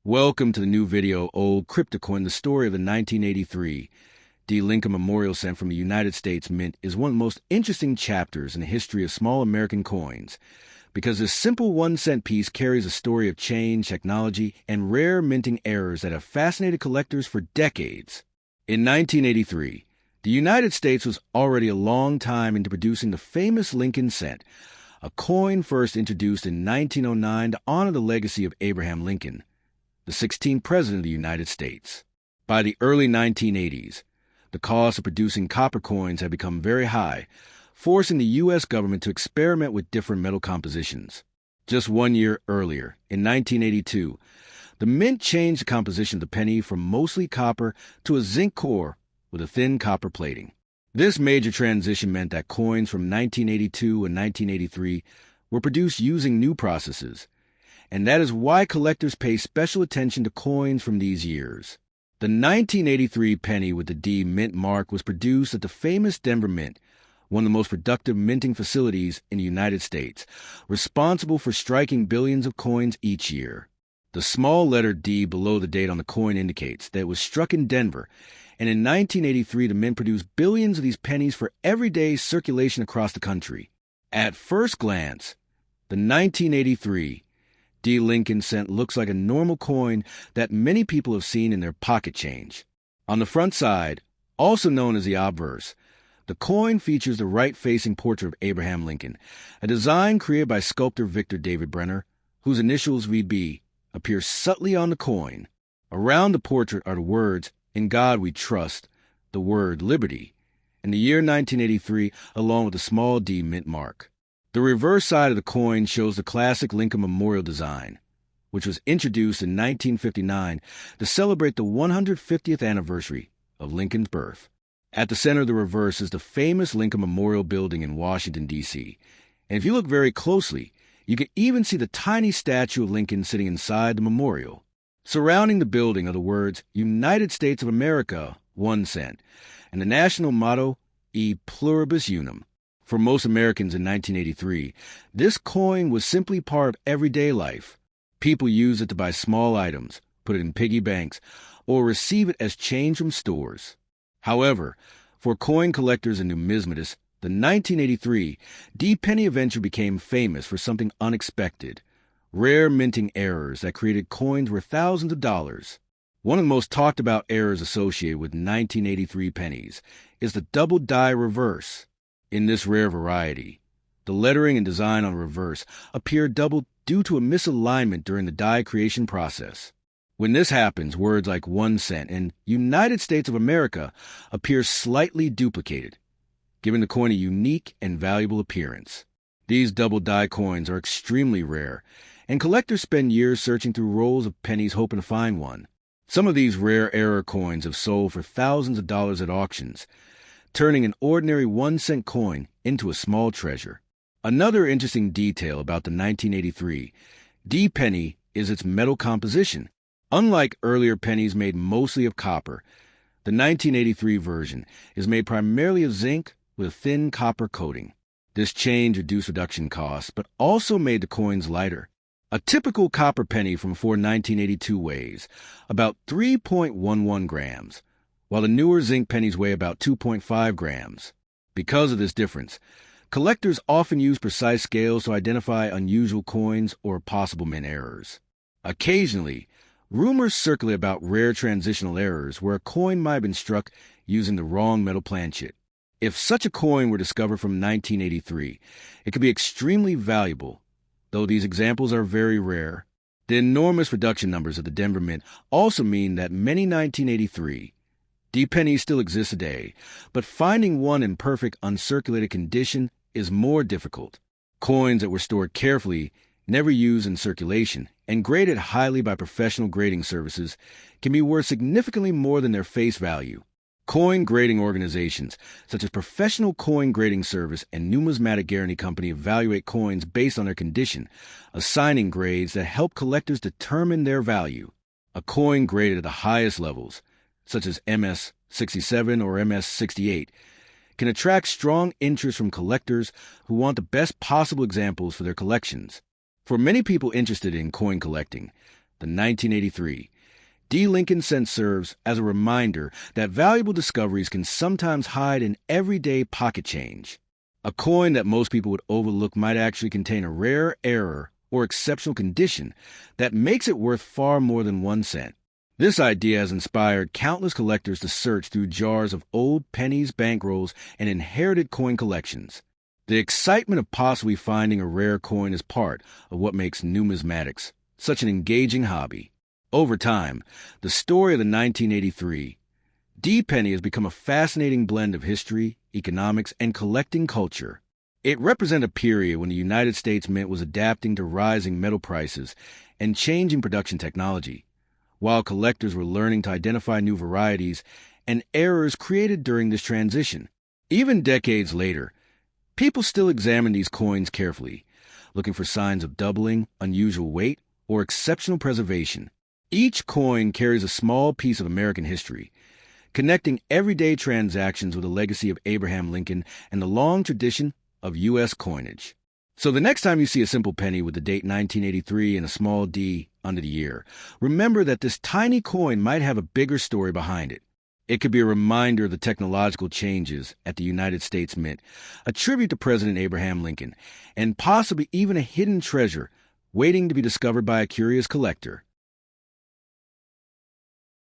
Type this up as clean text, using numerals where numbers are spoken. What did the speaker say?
Welcome to the new video, Old Cryptocoin. The story of the 1983 D. Lincoln Memorial Cent from the United States Mint is one of the most interesting chapters in the history of small American coins, because this simple 1-cent piece carries a story of change, technology, and rare minting errors that have fascinated collectors for decades. In 1983, the United States was already a long time into producing the famous Lincoln cent, a coin first introduced in 1909 to honor the legacy of Abraham Lincoln, the 16th President of the United States. By the early 1980s, the cost of producing copper coins had become very high, forcing the U.S. government to experiment with different metal compositions. Just 1 year earlier, in 1982, the Mint changed the composition of the penny from mostly copper to a zinc core with a thin copper plating. This major transition meant that coins from 1982 and 1983 were produced using new processes, and that is why collectors pay special attention to coins from these years. The 1983 penny with the D Mint mark was produced at the famous Denver Mint, one of the most productive minting facilities in the United States, responsible for striking billions of coins each year. The small letter D below the date on the coin indicates that it was struck in Denver, and in 1983 the Mint produced billions of these pennies for everyday circulation across the country. At first glance, the 1983 D. Lincoln cent looks like a normal coin that many people have seen in their pocket change. On the front side, also known as the obverse, the coin features the right-facing portrait of Abraham Lincoln, a design created by sculptor Victor David Brenner, whose initials VB appear subtly on the coin. Around the portrait are the words, "In God We Trust," the word "Liberty," and the year 1983, along with a small D Mint mark. The reverse side of the coin shows the classic Lincoln Memorial design, which was introduced in 1959 to celebrate the 150th anniversary of Lincoln's birth. At the center of the reverse is the famous Lincoln Memorial Building in Washington, D.C., and if you look very closely, you can even see the tiny statue of Lincoln sitting inside the memorial. Surrounding the building are the words United States of America, 1 cent, and the national motto, E Pluribus Unum. For most Americans in 1983, this coin was simply part of everyday life. People used it to buy small items, put it in piggy banks, or receive it as change from stores. However, for coin collectors and numismatists, the 1983 D penny eventually became famous for something unexpected: rare minting errors that created coins worth thousands of dollars. One of the most talked about errors associated with 1983 pennies is the double die reverse. In this rare variety, the lettering and design on the reverse appear doubled due to a misalignment during the die creation process. When this happens, words like 1 cent and United States of America appear slightly duplicated, giving the coin a unique and valuable appearance. These double die coins are extremely rare, and collectors spend years searching through rolls of pennies hoping to find one. Some of these rare error coins have sold for thousands of dollars at auctions, turning an ordinary 1-cent coin into a small treasure. Another interesting detail about the 1983 D penny is its metal composition. Unlike earlier pennies made mostly of copper, the 1983 version is made primarily of zinc with a thin copper coating. This change reduced production costs, but also made the coins lighter. A typical copper penny from before 1982 weighs about 3.11 grams, while the newer zinc pennies weigh about 2.5 grams. Because of this difference, collectors often use precise scales to identify unusual coins or possible mint errors. Occasionally, rumors circulate about rare transitional errors where a coin might have been struck using the wrong metal planchet. If such a coin were discovered from 1983, it could be extremely valuable, though these examples are very rare. The enormous production numbers of the Denver Mint also mean that many 1983 D pennies still exist today, but finding one in perfect uncirculated condition is more difficult. Coins that were stored carefully, never used in circulation, and graded highly by professional grading services can be worth significantly more than their face value. Coin grading organizations such as Professional Coin Grading Service and Numismatic Guarantee Company evaluate coins based on their condition, assigning grades that help collectors determine their value. A coin graded at the highest levels, such as MS-67 or MS-68, can attract strong interest from collectors who want the best possible examples for their collections. For many people interested in coin collecting, the 1983. D. Lincoln cent serves as a reminder that valuable discoveries can sometimes hide in everyday pocket change. A coin that most people would overlook might actually contain a rare error or exceptional condition that makes it worth far more than 1 cent. This idea has inspired countless collectors to search through jars of old pennies, bankrolls, and inherited coin collections. The excitement of possibly finding a rare coin is part of what makes numismatics such an engaging hobby. Over time, the story of the 1983 D penny has become a fascinating blend of history, economics, and collecting culture. It represented a period when the United States Mint was adapting to rising metal prices and changing production technology, while collectors were learning to identify new varieties and errors created during this transition. Even decades later, people still examine these coins carefully, looking for signs of doubling, unusual weight, or exceptional preservation. Each coin carries a small piece of American history, connecting everyday transactions with the legacy of Abraham Lincoln and the long tradition of U.S. coinage. So the next time you see a simple penny with the date 1983 and a small D under the year, remember that this tiny coin might have a bigger story behind it. It could be a reminder of the technological changes at the United States Mint, a tribute to President Abraham Lincoln, and possibly even a hidden treasure waiting to be discovered by a curious collector.